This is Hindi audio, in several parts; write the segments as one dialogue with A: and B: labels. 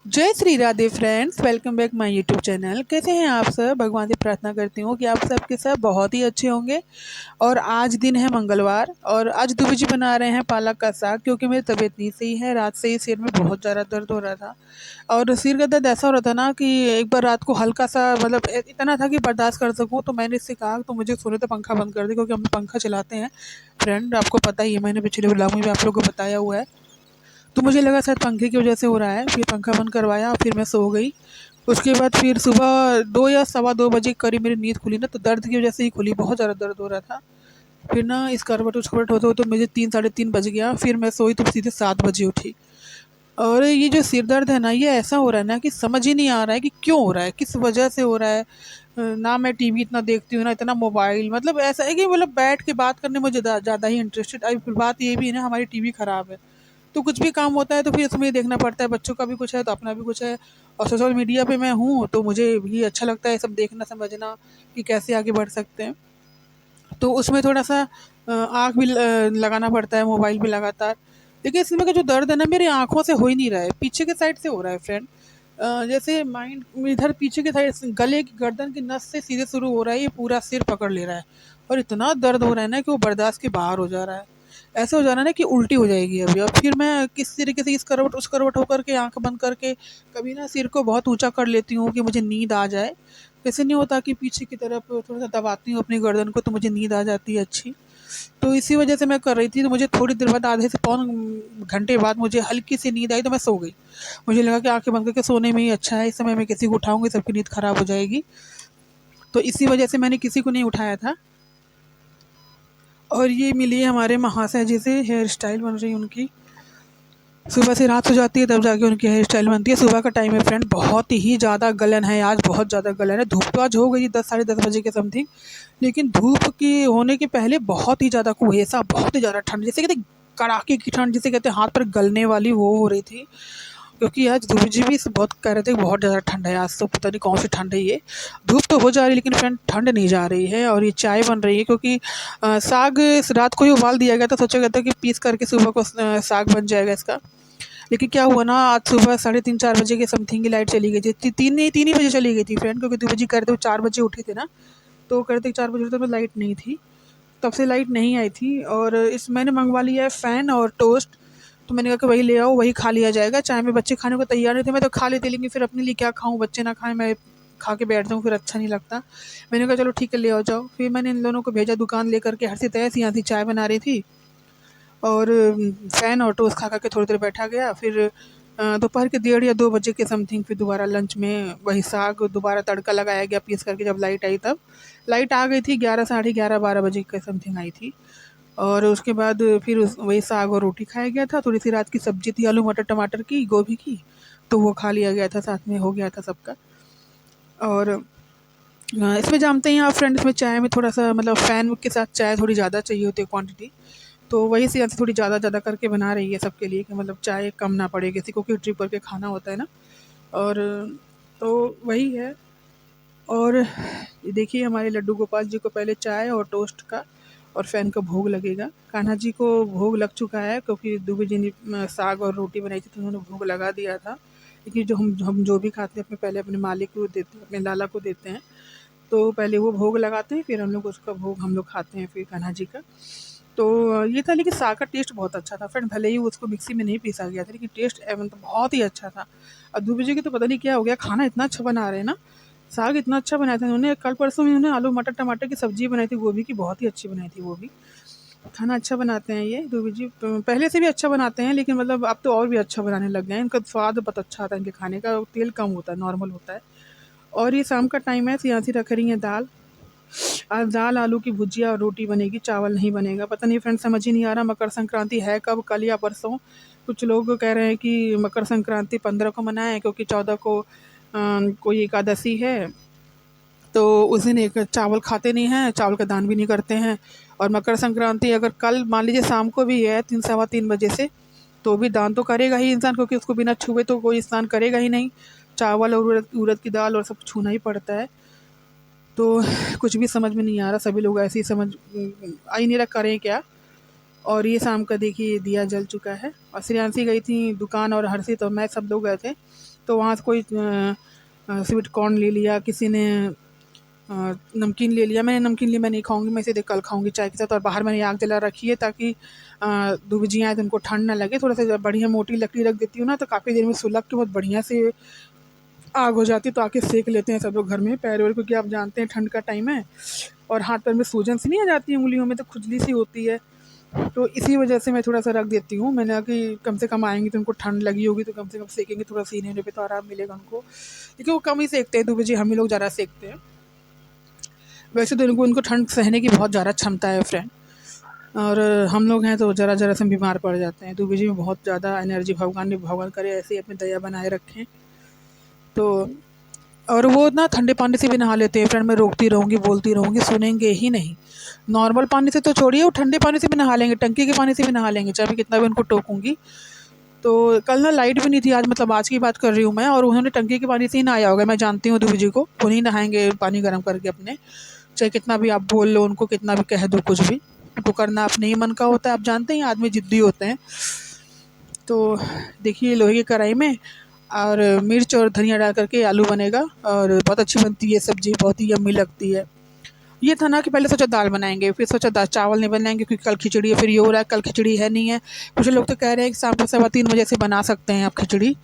A: जय Shri Radhe friends, welcome back my YouTube channel. कैसे हैं आप सब? भगवान से प्रार्थना करती हूँ कि आप सब के सब बहुत ही अच्छे होंगे। और आज दिन है मंगलवार और आज दुबी जी बना रहे हैं पालक का साग, क्योंकि मेरी तबीयत नहीं सही है। रात से ही सिर में बहुत ज़्यादा दर्द हो रहा था और सिर का दर्द ऐसा हो रहा था ना कि एक बार रात को हल्का सा मतलब इतना था कि बर्दाश्त कर सकूँ, तो मैंने इससे कहा तो मुझे सोने तो पंखा बंद कर दे, क्योंकि हम पंखा चलाते हैं। फ्रेंड, आपको पता ही है, मैंने पिछले व्लॉग में भी आप लोगों को बताया हुआ है। तो मुझे लगा शायद पंखे की वजह से हो रहा है, फिर पंखा बंद करवाया और फिर मैं सो गई। उसके बाद फिर सुबह 2 या सवा 2 बजे के करीब मेरी नींद खुली ना, तो दर्द की वजह से ही खुली, बहुत ज़्यादा दर्द हो रहा था। फिर ना इस करवट उस करवट होते होते मुझे 3 साढ़े 3 बज गया। फिर मैं सोई तो सीधे 7 बजे उठी। और ये जो सिर दर्द है ना, ये ऐसा हो रहा है ना कि समझ ही नहीं आ रहा है कि क्यों हो रहा है, किस वजह से हो रहा है। ना मैं टीवी इतना देखती हूँ, ना इतना मोबाइल, मतलब ऐसा है कि मतलब बैठ के बात करने में मुझे ज़्यादा ही इंटरेस्टेड। अभी फिर बात ये भी है ना, हमारी टीवी ख़राब है, तो कुछ भी काम होता है तो फिर उसमें ही देखना पड़ता है। बच्चों का भी कुछ है तो अपना भी कुछ है। और सोशल मीडिया पे मैं हूँ तो मुझे भी अच्छा लगता है सब देखना समझना कि कैसे आगे बढ़ सकते हैं। तो उसमें थोड़ा सा आँख भी लगाना पड़ता है मोबाइल पे लगातार। देखिए, इसमें का जो दर्द है ना, मेरी आँखों से हो ही नहीं रहा है, पीछे के साइड से हो रहा है फ्रेंड। जैसे माइंड इधर पीछे के साइड से गले की गर्दन की नस से सीधे शुरू हो रहा है, ये पूरा सिर पकड़ ले रहा है। और इतना दर्द हो रहा है ना कि वो बर्दाश्त के बाहर हो जा रहा है। ऐसा हो जा रहा है ना कि उल्टी हो जाएगी अभी। और फिर मैं किस तरीके से इस करवट उस करवट होकर के आंख बंद करके कभी ना सिर को बहुत ऊंचा कर लेती हूँ कि मुझे नींद आ जाए। वैसे नहीं होता कि पीछे की तरफ थोड़ा सा दबाती हूँ अपनी गर्दन को, तो मुझे नींद आ जाती है अच्छी। तो इसी वजह से मैं कर रही थी। तो मुझे थोड़ी देर बाद, आधे से पौन घंटे बाद, मुझे हल्की सी नींद आई तो मैं सो गई। मुझे लगा कि आंखें बंद करके सोने में ही अच्छा है, इस समय मैं किसी को उठाऊंगी सबकी नींद खराब हो जाएगी। तो इसी वजह से मैंने किसी को नहीं उठाया था। और ये मिली है हमारे महाशय जी से, हेयर स्टाइल बन रही है उनकी। सुबह से रात हो जाती है तब जाके उनकी हेयर स्टाइल बनती है। सुबह का टाइम है फ्रेंड, बहुत ही ज़्यादा गलन है आज, बहुत ज़्यादा गलन है। धूप तो आज हो गई 10 साढ़े 10 बजे के समथिंग, लेकिन धूप की होने के पहले बहुत ही ज़्यादा कुहेसा, बहुत ही ज़्यादा ठंड, जैसे कहते हैं कड़ाके की ठंड, जिसे कहते हैं हाथ पर गलने वाली, वो हो रही थी। क्योंकि आज धूप जी भी बहुत कह रहे थे कि बहुत ज़्यादा ठंड है आज, तो पता नहीं कौन सी ठंड है ये। धूप तो हो जा रही है लेकिन फ्रेंड ठंड नहीं जा रही है। और ये चाय बन रही है, क्योंकि साग रात को ही उबाल दिया गया था, सोचा गया था कि पीस करके सुबह को साग बन जाएगा इसका। लेकिन क्या हुआ ना, आज सुबह साढ़े 3 4 बजे के समथिंग की लाइट चली गई थी। तीन ही बजे चली गई थी फ्रेंड, क्योंकि 2 बजे कह रहे थे 4 बजे उठे थे ना, तो कह रहे थे 4 बजे तक तो लाइट नहीं थी। तब से लाइट नहीं आई थी। और इस मैंने मंगवा लिया है फ़ैन और टोस्ट। तो मैंने कहा कि वही ले आओ, वही खा लिया जाएगा। चाय में बच्चे खाने को तैयार नहीं थे, मैं तो खा लेती, लेकिन फिर अपने लिए क्या खाऊँ, बच्चे ना खाएं, मैं खा के बैठ जाऊँ, फिर अच्छा नहीं लगता। मैंने कहा चलो ठीक है, ले आओ जाओ। फिर मैंने इन दोनों को भेजा दुकान लेकर के, हर से तैस यहाँ से चाय बना रही थी। और फ़ैन और टोस्ट खा के थोड़ी देर बैठा गया। फिर दोपहर के 1:30 या 2 बजे के समथिंग फिर दोबारा लंच में वही साग दोबारा तड़का लगाया गया पीस करके। जब लाइट आई तब लाइट आ गई थी, 11 साढ़े 11 12 बजे के समथिंग आई थी। और उसके बाद फिर वही साग और रोटी खाया गया था। थोड़ी सी रात की सब्जी थी, आलू मटर टमाटर की, गोभी की, तो वो खा लिया गया था, साथ में हो गया था सबका। और इसमें जानते हैं आप फ्रेंड, इसमें चाय में थोड़ा सा मतलब फ़ैन के साथ चाय थोड़ी ज़्यादा चाहिए होती है क्वांटिटी। तो वही से थोड़ी ज़्यादा ज़्यादा करके बना रही है सबके लिए, कि मतलब चाय कम ना पड़े किसी को, कि ट्रिप करके खाना होता है ना। और तो वही है। और ये देखिए, हमारे लड्डू गोपाल जी को पहले चाय और टोस्ट का और फ़ैन का भोग लगेगा। कान्हा जी को भोग लग चुका है, क्योंकि दुबे जी ने साग और रोटी बनाई थी तो उन्होंने भोग लगा दिया था। लेकिन जो हम जो भी खाते हैं अपने, पहले अपने मालिक को देते हैं, अपने लाला को देते हैं। तो पहले वो भोग लगाते हैं, फिर हम लोग उसका भोग हम लोग खाते हैं, फिर कान्हा जी का। तो ये था, लेकिन साग का टेस्ट बहुत अच्छा था फ्रेंड, भले ही उसको मिक्सी में नहीं पीसा गया था, लेकिन टेस्ट मतलब बहुत ही अच्छा था। और दूबे जी की तो पता नहीं क्या हो गया, खाना इतना अच्छा बना रहे हैं ना, साग इतना अच्छा बनाया था उन्होंने। कल परसों में उन्होंने आलू मटर टमाटर की सब्जी बनाई थी, गोभी की, बहुत ही अच्छी बनाई थी वो भी। खाना अच्छा बनाते हैं ये दूबे जी, पहले से भी अच्छा बनाते हैं, लेकिन मतलब अब तो और भी अच्छा बनाने लग गए हैं। इनका स्वाद बहुत अच्छा आता है इनके खाने का, तेल कम होता है, नॉर्मल होता है। और ये शाम का टाइम है, सियासी रख रही हैं दाल। आज दाल आलू की भुजिया और रोटी बनेगी, चावल नहीं बनेगा। पता नहीं फ्रेंड, समझ ही नहीं आ रहा मकर संक्रांति है कब, कल या परसों। कुछ लोग कह रहे हैं कि मकर संक्रांति 15 को मनाएं, क्योंकि 14 को कोई एकादशी है। तो उस दिन एक चावल खाते नहीं हैं, चावल का दान भी नहीं करते हैं। और मकर संक्रांति अगर कल मान लीजिए शाम को भी है 3 सवा 3 बजे से, तो भी दान तो करेगा ही इंसान, क्योंकि उसको बिना छुए तो कोई स्नान करेगा ही नहीं। चावल और उड़द की दाल और सब छूना ही पड़ता है। तो कुछ भी समझ में नहीं आ रहा, सभी लोग ऐसे ही समझ आ ही नहीं रहा करें क्या। और ये शाम का देखिए दिया जल चुका है। और श्रेयांशी गई थी दुकान और हर्षित और मैं सब लोग गए थे, तो वहाँ से कोई स्वीट कॉर्न ले लिया, किसी ने नमकीन ले लिया। मैंने नमकीन लिया, मैं नहीं खाऊंगी, मैं इसे देख कल खाऊंगी चाय के साथ। और बाहर मैंने आग जला रखी है ताकि दूबी आए तो उनको ठंड ना लगे। थोड़ा सा बढ़िया मोटी लकड़ी रख देती हूँ ना, तो काफ़ी देर में सुलग के बहुत बढ़िया से आग हो जाती है, तो आके सेक लेते हैं सब लोग घर में पैर वैर, क्योंकि आप जानते हैं ठंड का टाइम है और हाथ पैर में सूजन सी नहीं आ जाती है, उंगलियों में तो खुजली सी होती है, तो इसी वजह से मैं थोड़ा सा रख देती हूँ। मैंने कहा कि कम से कम आएंगे तो उनको ठंड लगी होगी, तो कम से कम सेकेंगे, थोड़ा सीने होने पे तो आराम मिलेगा उनको, क्योंकि वो कम ही सेकते हैं 2 बजे, हम ही लोग ज़्यादा सेकते हैं। वैसे तो उनको ठंड सहने की बहुत ज़्यादा क्षमता है फ्रेंड, और हम लोग हैं तो ज़रा ज़रा से बीमार पड़ जाते हैं। 2 बजे में बहुत ज़्यादा एनर्जी, भगवान करे ऐसे ही अपनी दया बनाए रखें। तो और वो ना ठंडे पानी से भी नहा लेते हैं फ्रेंड, मैं रोकती रहूँगी, बोलती रहूँगी, सुनेंगे ही नहीं। नॉर्मल पानी से तो छोड़िए, वो ठंडे पानी से भी नहा लेंगे, टंकी के पानी से भी नहा लेंगे, चाहे कितना भी उनको टोकूँगी। तो कल ना लाइट भी नहीं थी, आज मतलब आज की बात कर रही हूँ मैं, और उन्होंने टंकी के पानी से ही नहाया होगा। मैं जानती हूँ दूबी जी को, वो नहीं नहाएंगे पानी गर्म करके अपने, चाहे कितना भी आप बोल लो उनको, कितना भी कह दो, कुछ भी उनको करना अपने ही मन का होता है। आप जानते हैं आदमी जिद्दी होते हैं। तो देखिए लोहे की कढ़ाई में और मिर्च और धनिया डाल करके आलू बनेगा, और बहुत अच्छी बनती है सब्ज़ी, बहुत ही यम्मी लगती है। ये था ना कि पहले सोचा दाल बनाएंगे, फिर सोचा दाल चावल नहीं बनाएंगे क्योंकि कल खिचड़ी है, फिर ये हो रहा है कल खिचड़ी है नहीं है। कुछ लोग तो कह रहे हैं कि शाम को 3:15 बजे से बना सकते हैं आप खिचड़ी,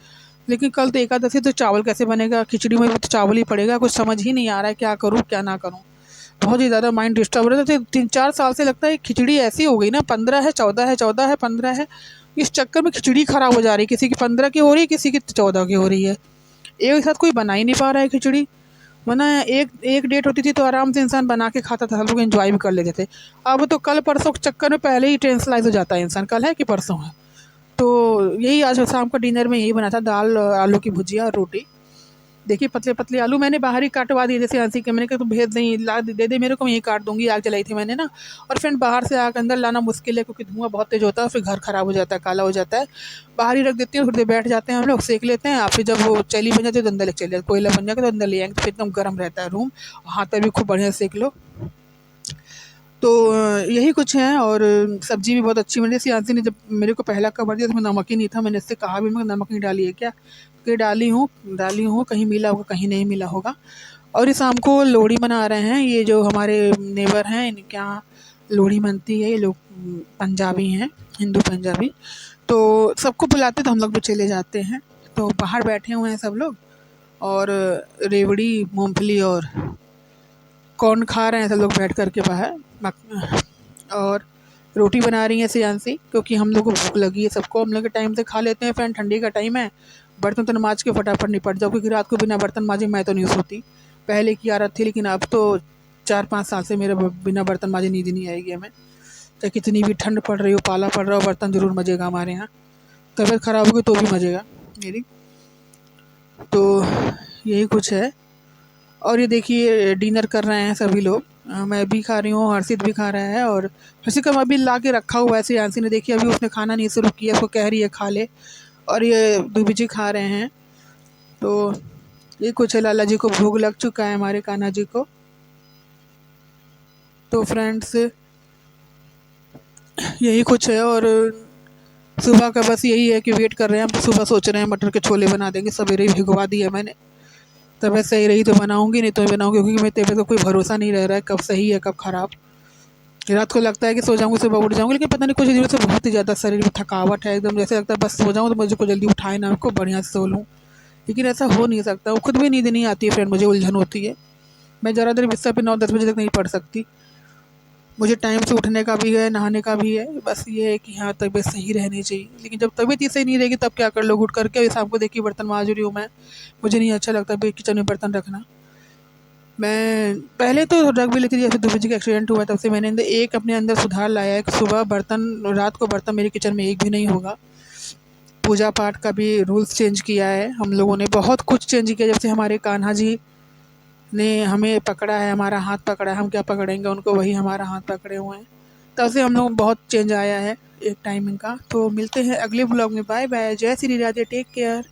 A: लेकिन कल तो एकादशी, तो चावल कैसे बनेगा, खिचड़ी में भी तो चावल ही पड़ेगा। कुछ समझ ही नहीं आ रहा है क्या करूँ क्या ना करूँ, बहुत ही ज़्यादा माइंड डिस्टर्ब हो रहा था। 3-4 साल से लगता है खिचड़ी ऐसी हो गई ना, 15 है 14 है, 14 है 15 है, इस चक्कर में खिचड़ी ख़राब हो जा रही है। किसी की 15 की हो रही है, किसी की 14 की हो रही है, एक साथ कोई बना ही नहीं पा रहा है खिचड़ी। वरना एक एक डेट होती थी तो आराम से इंसान बना के खाता था, सब लोग एंजॉय भी कर लेते थे। अब तो कल परसों के चक्कर में पहले ही टेंशनाइज हो जाता है इंसान, कल है कि परसों है। तो यही आज शाम का डिनर में यही बना था, दाल, आलू की भुजिया और रोटी। देखिए पतले पतले आलू मैंने बाहर ही काटवा दिए, जैसे आंसी के, मैंने कहा तो भेज दें, ला दे दे मेरे को, मैं यही काट दूंगी, आग जलाई थी मैंने ना। और फ्रेंड बाहर से आग अंदर लाना मुश्किल है, क्योंकि धुआं बहुत तेज होता है, फिर घर खराब हो जाता है, काला हो जाता है। बाहर ही रख देती हूँ, थोड़ी देर बैठ जाते हैं हम लोग, सेक लेते हैं, फिर जब वो चली बन जाती है तो अंदर ले चले जाते, कोयला बन जाएगा तो अंदर ले आएंगे, तो फिर एकदम गर्म रहता है रूम, हाथ पर भी खूब बढ़िया सेक लो। तो यही कुछ है। और सब्ज़ी भी बहुत अच्छी बनी। सियांसी ने जब मेरे को पहला कवर दिया तो मैं नमक ही नहीं था, मैंने इससे कहा भी, मैं नमक नहीं डाली है क्या, कि डाली हूँ, कहीं मिला होगा कहीं नहीं मिला होगा। और इस शाम को लोहड़ी मना रहे हैं, ये जो हमारे नेबर हैं इनके यहाँ लोहड़ी मनती है, ये लोग पंजाबी हैं, हिंदू पंजाबी, तो सबको बुलाते तो हम लोग भी चले जाते हैं। तो बाहर बैठे हुए हैं सब लोग, और रेवड़ी, मूँगफली और कॉर्न खा रहे हैं सब लोग बैठ कर के बाहर। और रोटी बना रही हैं सियांसी, क्योंकि हम लोग को भूख लगी है सबको, हम लोग के टाइम से खा लेते हैं फ्रेंड, ठंडी का टाइम है। बर्तन तो मांज के फटाफट निपट जाओ, क्योंकि रात को बिना बर्तन मांजे मैं तो नहीं सोती। पहले की आदत थी, लेकिन अब तो 4-5 साल से मेरे बिना बर्तन मांजे नींद नहीं आएगी हमें, चाहे कितनी भी ठंड पड़ रही हो, पाला पड़ रहा हो, बर्तन ज़रूर मजेगा हमारे यहाँ। तबीयत ख़राब होगी तो भी मजेगा मेरी। तो यही कुछ है। और ये देखिए डिनर कर रहे हैं सभी लोग, मैं भी खा रही हूँ, हर्षित भी खा रहा है, और हर्षित का अभी ला के रखा हुआ है सियांसी ने, देखिए अभी उसने खाना नहीं शुरू किया, उसको कह रही है खा ले, और ये दूबी जी खा रहे हैं। तो ये कुछ है, लाला जी को भोग लग चुका है, हमारे कान्हा जी को। तो फ्रेंड्स यही कुछ है। और सुबह का बस यही है कि वेट कर रहे हैं हम, तो सुबह सोच रहे हैं मटर के छोले बना देंगे, सवेरे ही भिगवा दिया मैंने। तबीयत सही रही तो बनाऊंगी, नहीं तो बनाऊंगी, क्योंकि मेरी तबीयत का कोई भरोसा नहीं रह रहा है, कब सही है कब ख़राब। रात को लगता है कि सो जाऊंगी सुबह उठ जाऊंगी, लेकिन पता नहीं कुछ दिनों से बहुत ही ज़्यादा शरीर में थकावट है, एकदम जैसे लगता है बस सो जाऊँ तो मुझे को जल्दी उठाए ना, आपको बढ़िया से सो लूँ, लेकिन ऐसा हो नहीं सकता। वो खुद भी नींद नहीं आती है फ्रेंड, मुझे उलझन होती है, मैं ज़रा देर बिस्तर पर 9-10 बजे तक नहीं पढ़ सकती। मुझे टाइम से उठने का भी है, नहाने का भी है, बस ये है कि हाँ तबीयत सही रहनी चाहिए। लेकिन जब तबीयत ही सही नहीं रहेगी तब क्या कर लोग, उठ करके शाम को देखिए बर्तन मांज रही हूँ मैं, मुझे नहीं अच्छा लगता किचन में बर्तन रखना। मैं पहले तो रख भी लेती थी, जैसे दूबी जी का एक्सीडेंट हुआ तब से मैंने एक अपने अंदर सुधार लाया है कि सुबह बर्तन, रात को बर्तन मेरे किचन में एक भी नहीं होगा। पूजा पाठ का भी रूल्स चेंज किया है हम लोगों ने, बहुत कुछ चेंज किया, जब से हमारे कान्हा जी ने हमें पकड़ा है, हमारा हाथ पकड़ा है, हम क्या पकड़ेंगे उनको, वही हमारा हाथ पकड़े हुए हैं, तब से हम लोग बहुत चेंज आया है एक टाइमिंग का। तो मिलते हैं अगले ब्लॉग में, बाय बाय, जय श्री राधे, टेक केयर।